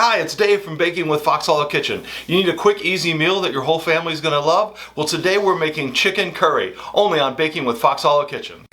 Hi, it's Dave from Baking with Sauté Kitchen. You need a quick, easy meal that your whole family's gonna love? Well, today we're making chicken curry, only on Baking with Sauté Kitchen.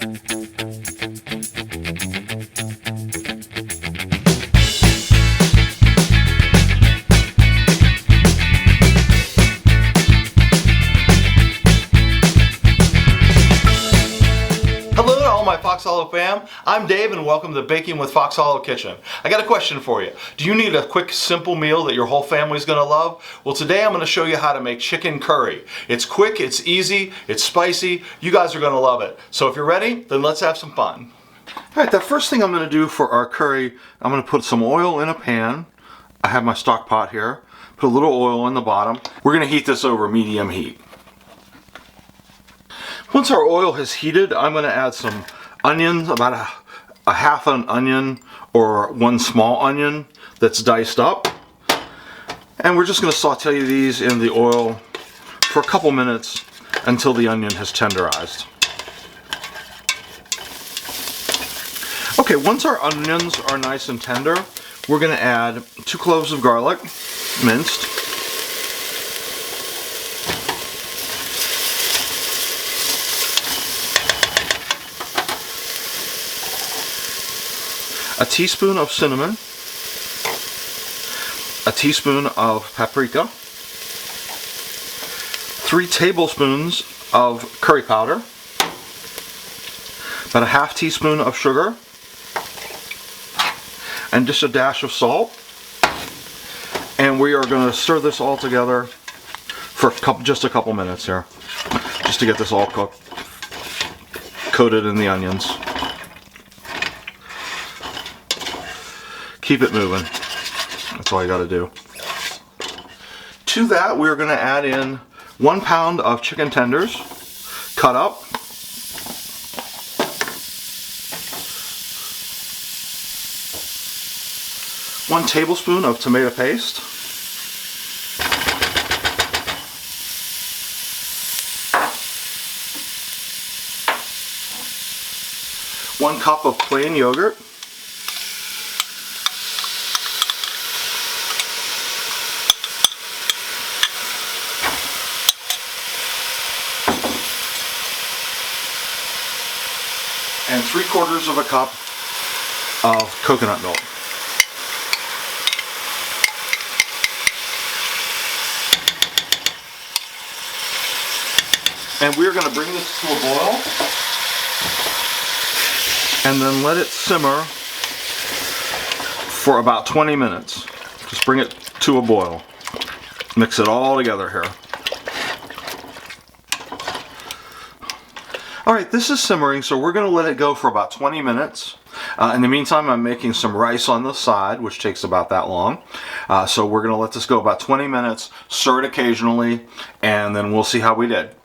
Hello to all my Sauté fam. I'm Dave and welcome to Baking with Sauté Kitchen. I got a question for you. Do you need a quick, simple meal that your whole family's gonna love? Well, today I'm gonna show you how to make chicken curry. It's quick, it's easy, it's spicy. You guys are gonna love it. So if you're ready, then let's have some fun. All right, the first thing I'm gonna do for our curry, I'm gonna put some oil in a pan. I have my stock pot here. Put a little oil in the bottom. We're gonna heat this over medium heat. Once our oil has heated, I'm going to add some onions, about a half an onion or one small onion that's diced up. And we're just going to saute these in the oil for a couple minutes until the onion has tenderized. Okay, once our onions are nice and tender, we're going to add 2 cloves of garlic, minced. A teaspoon of cinnamon, a teaspoon of paprika, 3 tablespoons of curry powder, about a half teaspoon of sugar, and just a dash of salt. And we are going to stir this all together for just a couple minutes here, just to get this all coated in the onions. Keep it moving. That's all you got to do. To that, we're going to add in 1 pound of chicken tenders, cut up. One tablespoon of tomato paste. 1 cup of plain yogurt. And 3/4 of a cup of coconut milk. And we're going to bring this to a boil and then let it simmer for about 20 minutes. Just bring it to a boil. Mix it all together here. Alright, this is simmering, so we're going to let it go for about 20 minutes. In the meantime, I'm making some rice on the side, which takes about that long. So we're going to let this go about 20 minutes, stir it occasionally, and then we'll see how we did.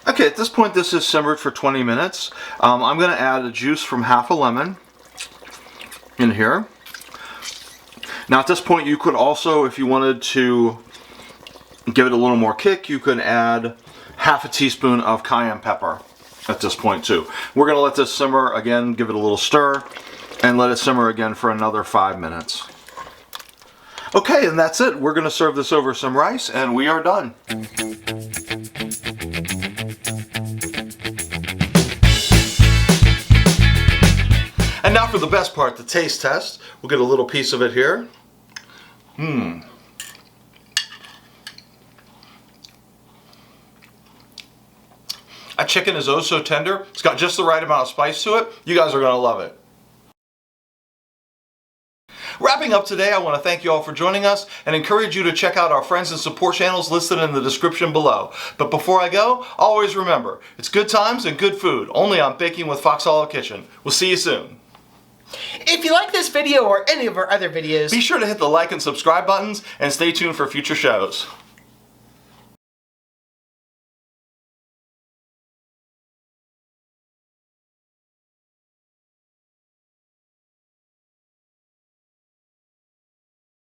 Okay, at this point this is simmered for 20 minutes. I'm going to add a juice from half a lemon in here. Now at this point you could also, if you wanted to give it a little more kick, you could add half a teaspoon of cayenne pepper at this point too. We're going to let this simmer again, give it a little stir, and let it simmer again for another 5 minutes. Okay, and that's it. We're going to serve this over some rice, and we are done. And now for the best part, the taste test. We'll get a little piece of it here. That chicken is oh so tender. It's got just the right amount of spice to it. You guys are going to love it. Wrapping up today, I want to thank you all for joining us and encourage you to check out our friends and support channels listed in the description below. But before I go, always remember, it's good times and good food, only on Baking with Sauté Kitchen. We'll see you soon. If you like this video or any of our other videos, be sure to hit the like and subscribe buttons and stay tuned for future shows.